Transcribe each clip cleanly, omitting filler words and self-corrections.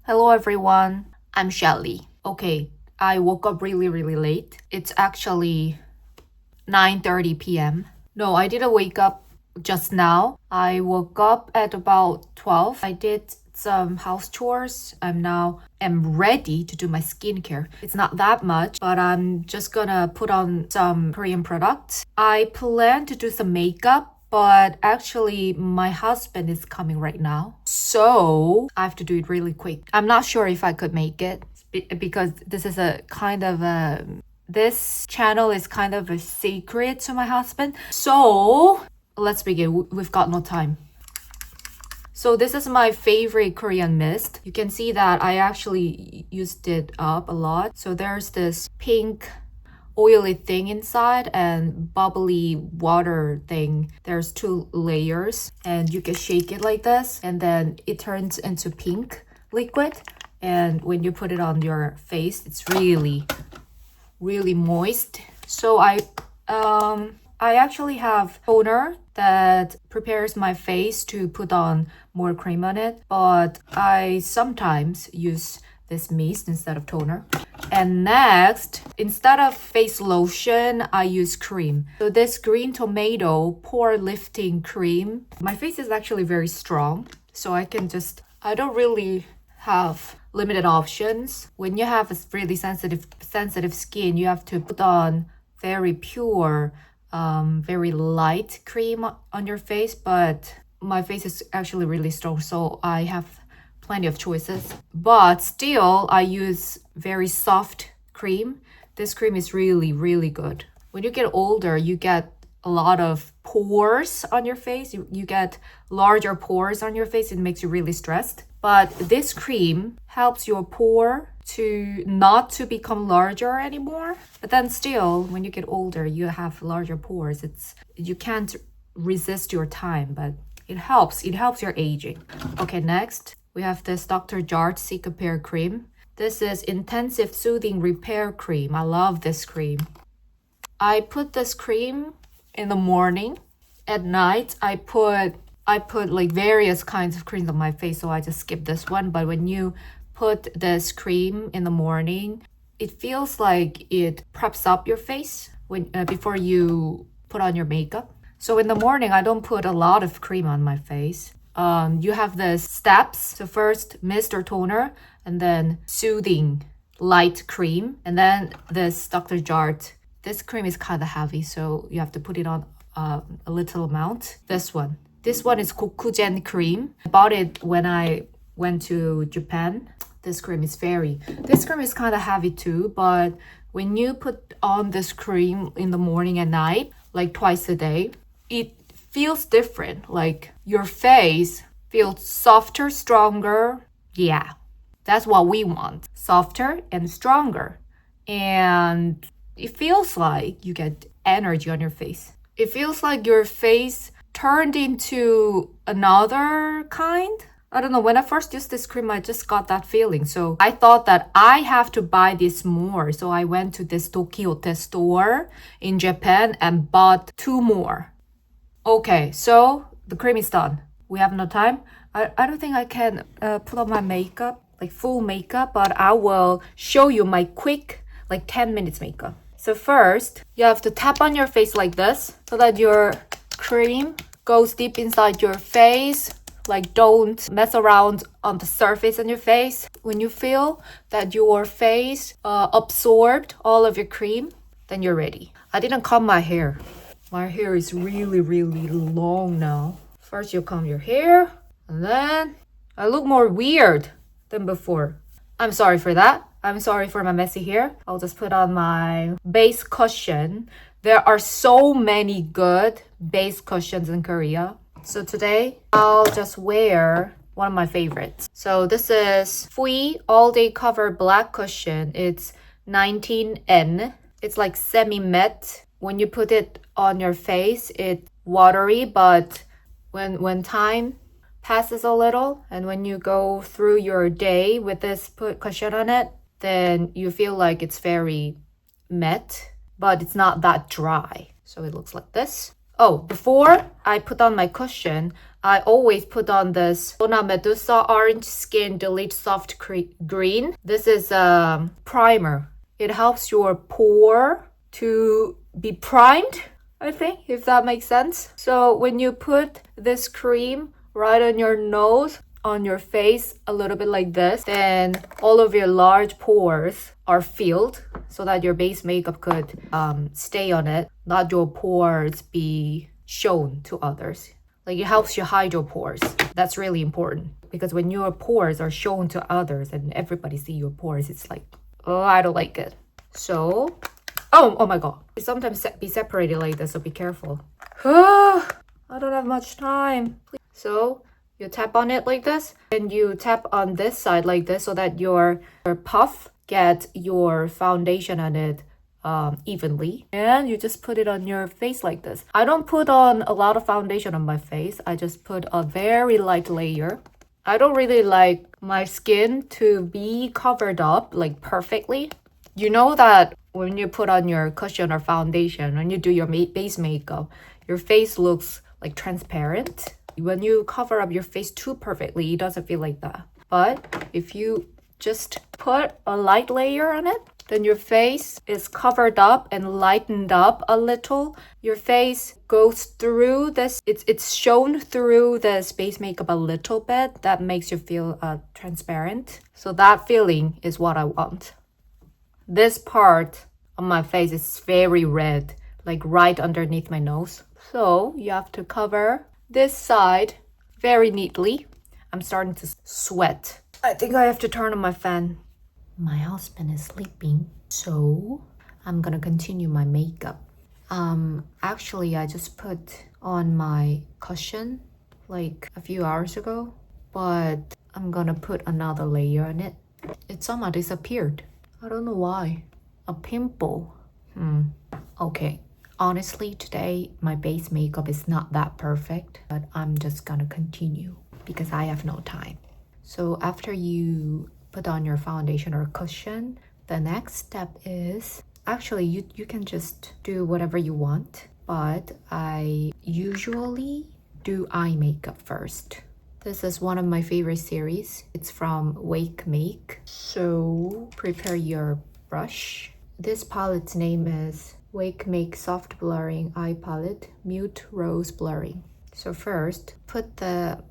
Hello everyone, I'm Shelly. Okay, I woke up really late. It's actually 9:30 p.m. No, I didn't wake up just now. I woke up at about 12. I did some house chores. I'm ready to do my skincare. It's not that much, but I'm just gonna put on some Korean products. I plan to do some makeup, but actually my husband is coming right now. So I have to do it really quick. I'm not sure if I could make it because this is a kind of a this channel is kind of a secret to my husband. So let's begin. We've got no time. So this is my favorite Korean mist. You can see that I actually used it up a lot. So there's this pink oily thing inside and bubbly water thing. There's two layers and you can shake it like this and then it turns into pink liquid. And when you put it on your face, it's really moist. So I actually have toner that prepares my face to put on more cream on it, but I sometimes use this mist instead of toner. And next, instead of face lotion, I use cream. So this green tomato pore lifting cream. My face is actually very strong, so I don't really have limited options. When you have a really sensitive skin, you have to put on very pure, very light cream on your face, but my face is actually really strong, so I have plenty of choices. But still, I use very soft cream. This cream is really good. When you get older, you get a lot of pores on your face. You get larger pores on your face. It makes you really stressed. But this cream helps your pore not to become larger anymore. But then still, when you get older, you have larger pores. You can't resist your time, but it helps. It helps your aging. Okay, next we have this Dr. Jart Cicapair cream. This is intensive soothing repair cream. I love this cream. I put this cream in the morning. At night, I put like various kinds of creams on my face, so I just skip this one. But when you put this cream in the morning, it feels like it preps up your face before you put on your makeup. So in the morning, I don't put a lot of cream on my face. You have the steps. So first, mist or toner, and then soothing light cream, and then this Dr. Jart. This cream is kind of heavy, so you have to put it on a little amount. This one is Kokugen cream. I bought it when I went to Japan. This cream is kind of heavy too, but when you put on this cream in the morning and night, like twice a day, it feels different. Like your face feels softer, stronger. Yeah, that's what we want. Softer and stronger. And it feels like you get energy on your face. It feels like your face turned into another kind. I don't know, when I first used this cream, I just got that feeling. So I thought that I have to buy this more. So I went to this Tokyote store in Japan and bought 2 more. Okay, so the cream is done. We have no time. I don't think I can put on my makeup, like full makeup, but I will show you my quick, like 10 minutes makeup. So first, you have to tap on your face like this so that your cream goes deep inside your face. Like don't mess around on the surface on your face. When you feel that your face absorbed all of your cream, then you're ready. I didn't comb my hair. My hair is really long now. First you comb your hair, and then I look more weird than before. I'm sorry for that. I'm sorry for my messy hair. I'll just put on my base cushion. There are so many good base cushions in Korea. So today, I'll just wear one of my favorites. So this is Fui All Day Cover Black Cushion. It's 19N. It's like semi-matte. When you put it on your face, it's watery, but when time passes a little, and when you go through your day with this cushion on it, then you feel like it's very matte, but it's not that dry. So it looks like this. Oh, before I put on my cushion, I always put on this Donna Medusa Orange Skin Delete Soft Green. This is a primer. It helps your pore to be primed, I think, if that makes sense. So when you put this cream right on your nose, on your face, a little bit like this, then all of your large pores are filled so that your base makeup could stay on it, not your pores be shown to others. Like, it helps you hide your pores. That's really important, because when your pores are shown to others and everybody see your pores, it's like, oh, I don't like it. So, oh my god. It sometimes be separated like this, so be careful. I don't have much time. So, you tap on it like this, and you tap on this side like this so that your puff gets your foundation on it evenly, and you just put it on your face like this. I don't put on a lot of foundation on my face. I just put a very light layer. I don't really like my skin to be covered up like perfectly. You know that when you put on your cushion or foundation, when you do your base makeup, your face looks like transparent. When you cover up your face too perfectly, it doesn't feel like that. But if you just put a light layer on it, then your face is covered up and lightened up a little. Your face goes through this, it's shown through this base makeup a little bit. That makes you feel transparent. So that feeling is what I want. This part of my face is very red, like right underneath my nose. So you have to cover this side very neatly. I'm starting to sweat. I think I have to turn on my fan. My husband is sleeping, so I'm gonna continue my makeup. Actually, I just put on my cushion like a few hours ago, but I'm gonna put another layer on it. It somehow disappeared. I don't know why. A pimple. Okay. Honestly, today my base makeup is not that perfect, but I'm just gonna continue because I have no time. So after you put on your foundation or cushion, the next step is, actually you can just do whatever you want, but I usually do eye makeup first. This is one of my favorite series. It's from Wake Make. So prepare your brush. This palette's name is Wake Make Soft Blurring Eye Palette Mute Rose Blurring. So first, put the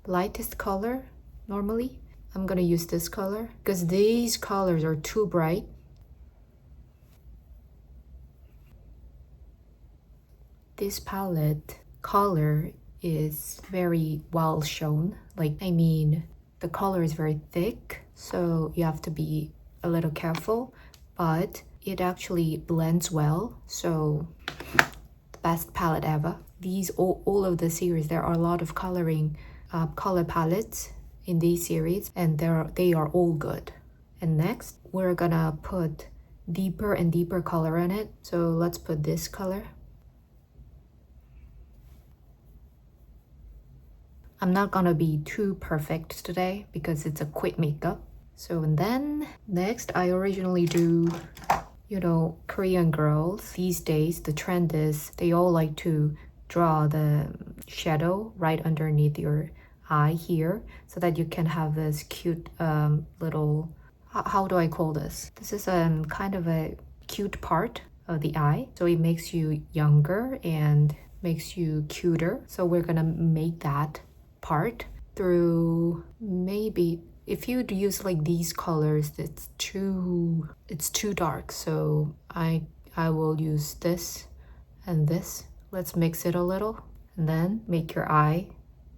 lightest color. Normally, I'm gonna use this color because these colors are too bright. This palette color is very well shown. Like, I mean, the color is very thick, so you have to be a little careful, but it actually blends well. So the best palette ever. These all of the series, there are a lot of color palettes in these series, and they are all good. And next, we're gonna put deeper and deeper color in it. So let's put this color. I'm not gonna be too perfect today because it's a quick makeup. So, and then next, I originally do, you know, Korean girls. These days, the trend is they all like to draw the shadow right underneath your eye here so that you can have this cute little, how do I call this? This is kind of a cute part of the eye. So it makes you younger and makes you cuter. So we're gonna make that part through, maybe if you use like these colors, it's too dark. So I will use this and this. Let's mix it a little and then make your eye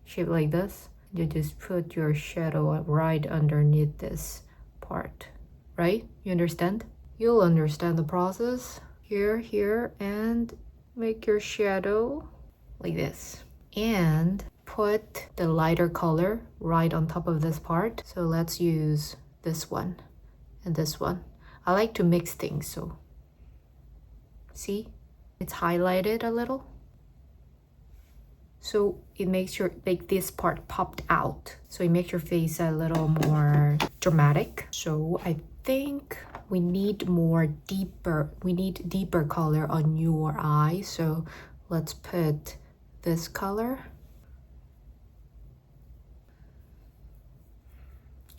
shape like this. You just put your shadow right underneath this part, right? You understand? You'll understand the process. Here, and make your shadow like this. And put the lighter color right on top of this part. So let's use this one and this one. I like to mix things, so see? It's highlighted a little. So it makes your, like, this part popped out. So it makes your face a little more dramatic. So I think we need deeper color on your eye. So let's put this color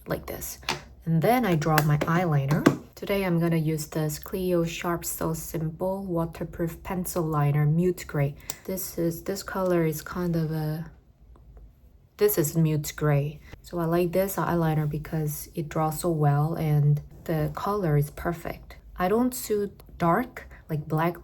like this. And then I draw my eyeliner. Today I'm gonna use this Clio Sharp So Simple waterproof pencil liner, mute gray. This color is kind of this is mute gray. So I like this eyeliner because it draws so well and the color is perfect. I don't suit dark, like black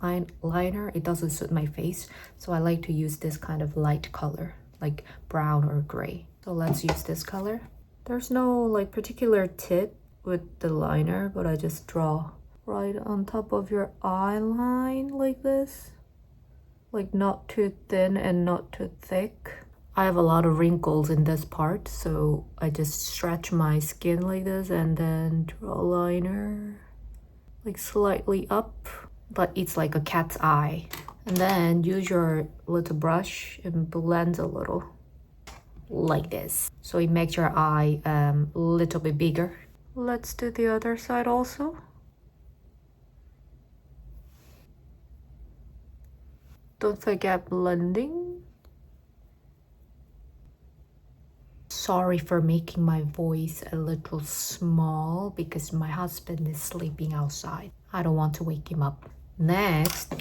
liner. It doesn't suit my face. So I like to use this kind of light color, like brown or gray. So let's use this color. There's no like particular tip with the liner, but I just draw right on top of your eye line like this. Like not too thin and not too thick. I have a lot of wrinkles in this part, so I just stretch my skin like this and then draw a liner like slightly up, but it's like a cat's eye. And then use your little brush and blend a little like this, so it makes your eye a little bit bigger. Let's do the other side also. Don't forget blending. Sorry for making my voice a little small because my husband is sleeping outside. I don't want to wake him up. Next,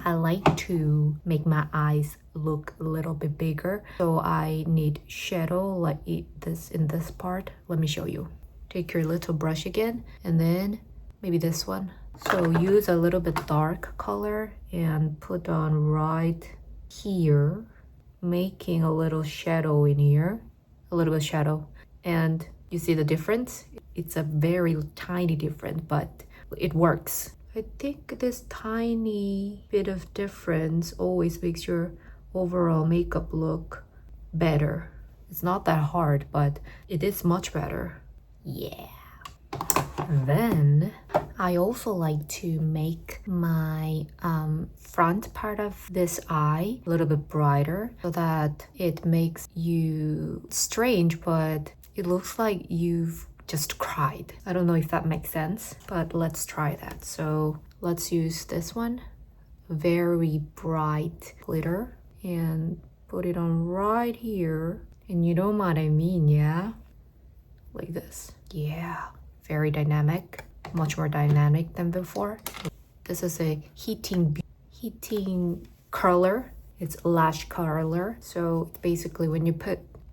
I like to make my eyes look a little bit bigger. So I need shadow like this in this part. Let me show you. Take your little brush again and then maybe this one. So use a little bit dark color and put on right here, making a little shadow in here. A little bit shadow, and you see the difference? It's a very tiny difference, but it works. I think this tiny bit of difference always makes your overall makeup look better. It's not that hard, but it is much better. Yeah. Then I also like to make my front part of this eye a little bit brighter so that it makes you strange, but it looks like you've just cried. I don't know if that makes sense, but let's try that. So let's use this one, very bright glitter, and put it on right here. And you know what I mean, yeah? Like this. Yeah. Very dynamic, much more dynamic than before. This is a heating curler. It's lash curler. So basically when you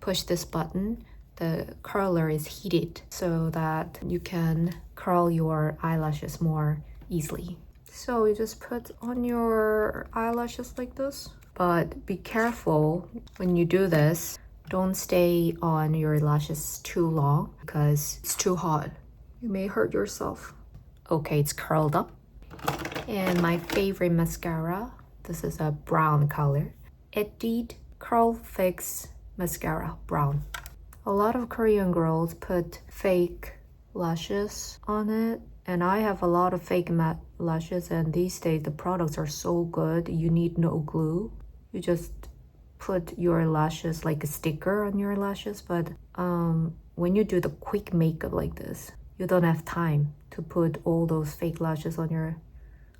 push this button, the curler is heated so that you can curl your eyelashes more easily. So you just put on your eyelashes like this. But be careful when you do this. Don't stay on your lashes too long because it's too hot. You may hurt yourself. Okay, it's curled up. And my favorite mascara, this is a brown color. Edit Curl Fix Mascara, brown. A lot of Korean girls put fake lashes on it. And I have a lot of fake matte lashes, and these days the products are so good. You need no glue. You just put your lashes like a sticker on your lashes. But when you do the quick makeup like this, you don't have time to put all those fake lashes on your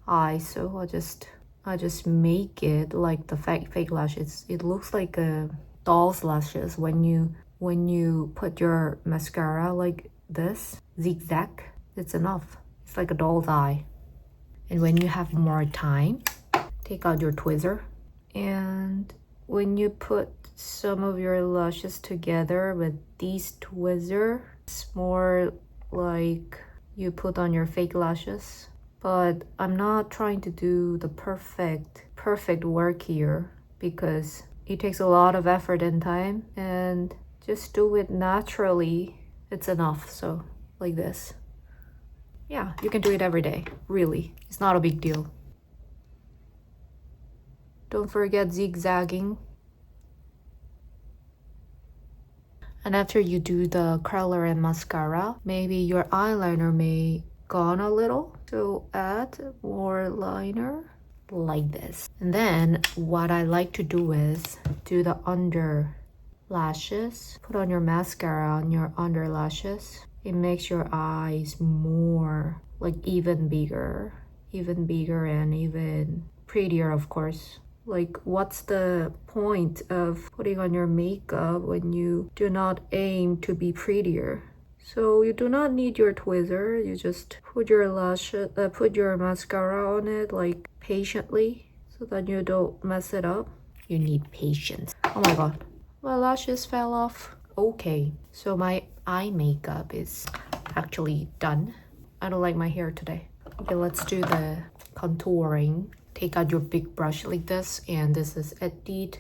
eyes. So I just make it like the fake lashes. It looks like a doll's lashes when you put your mascara like this, zigzag. It's enough. It's like a doll's eye. And when you have more time, take out your tweezer. And when you put some of your lashes together with these tweezer, it's more like you put on your fake lashes. But I'm not trying to do the perfect work here because it takes a lot of effort and time, and just do it naturally. It's enough. So like this. Yeah, you can do it every day. Really, it's not a big deal. Don't forget zigzagging. And after you do the curler and mascara, maybe your eyeliner may gone a little. So add more liner like this. And then what I like to do is do the under lashes. Put on your mascara on your under lashes. It makes your eyes more like even bigger and even prettier, of course. Like, what's the point of putting on your makeup when you do not aim to be prettier? So you do not need your tweezer. You just put your put your mascara on it like patiently so that you don't mess it up. You need patience. Oh my god, my lashes fell off. Okay, so my eye makeup is actually done. I don't like my hair today. Okay, let's do the contouring. Take out your big brush like this, and this is Edit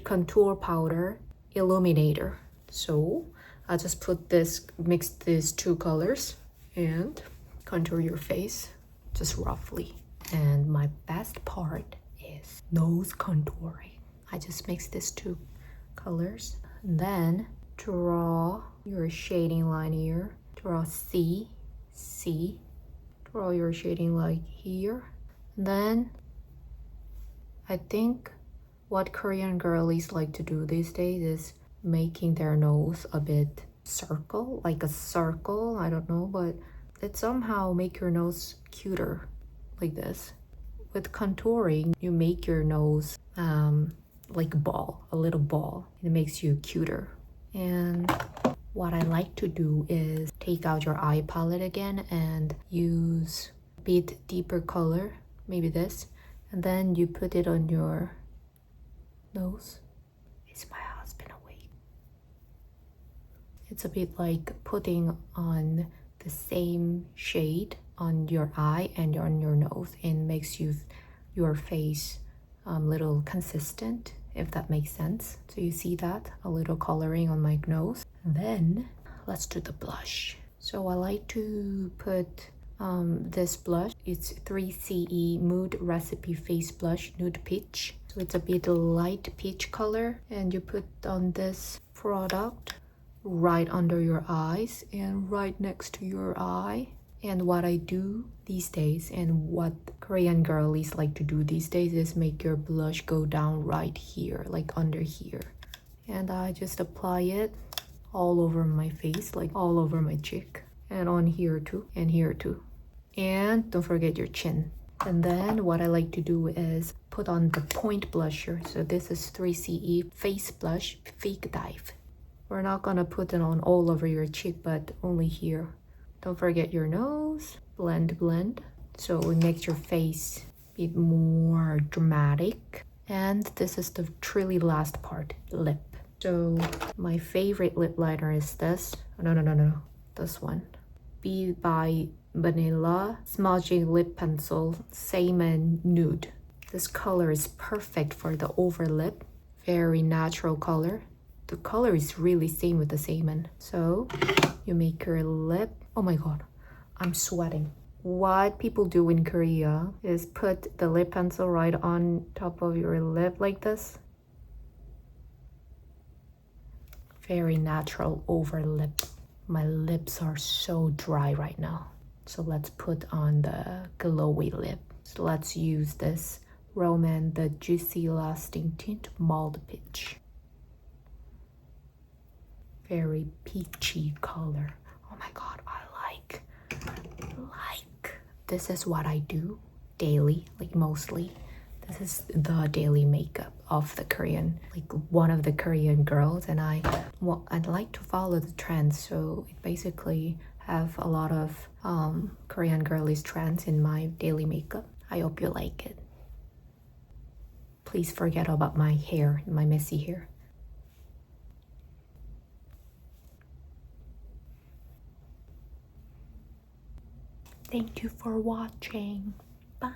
Contour Powder Illuminator. So I'll just put this, mix these two colors and contour your face just roughly. And my best part is nose contouring. I just mix these two colors. And then draw your shading line here. Draw C. Draw your shading line here. And then I think what Korean girlies like to do these days is making their nose a bit circle, like a circle, I don't know, but it somehow make your nose cuter like this. With contouring, you make your nose like a ball, a little ball. It makes you cuter. And what I like to do is take out your eye palette again and use a bit deeper color, maybe this, and then you put it on your nose. Is my husband awake? It's a bit like putting on the same shade on your eye and on your nose, and makes your face little consistent, if that makes sense. So you see that, a little coloring on my nose. Then let's do the blush. So I like to put this blush. It's 3CE Mood Recipe Face Blush Nude Peach. So it's a bit light peach color, and you put on this product right under your eyes and right next to your eye. And what I do these days, and what Korean girlies like to do these days, is make your blush go down right here, like under here. And I just apply it all over my face, like all over my cheek, and on here too, and here too. And don't forget your chin. And then what I like to do is put on the point blusher. So this is 3CE Face Blush Fake Dive. We're not gonna put it on all over your cheek, but only here. Don't forget your nose. Blend. So it makes your face a bit more dramatic. And this is the truly last part, lip. So my favorite lip liner is this. No. This one. Be by Vanilla Smudging Lip Pencil Salmon Nude. This color is perfect for the over lip. Very natural color. The color is really same with the salmon. So you make your lip. Oh my god, I'm sweating. What people do in Korea is put the lip pencil right on top of your lip like this. Very natural over lip. My lips are so dry right now. So let's put on the glowy lip. So let's use this Roman the Juicy Lasting Tint Mold Peach. Very peachy color. Oh my god, I like. This is what I do daily, like mostly. This is the daily makeup of the Korean, like one of the Korean girls, and I'd like to follow the trends. So it basically have a lot of Korean girlies trends in my daily makeup. I hope you like it. Please forget about my hair, my messy hair. Thank you for watching. Bye.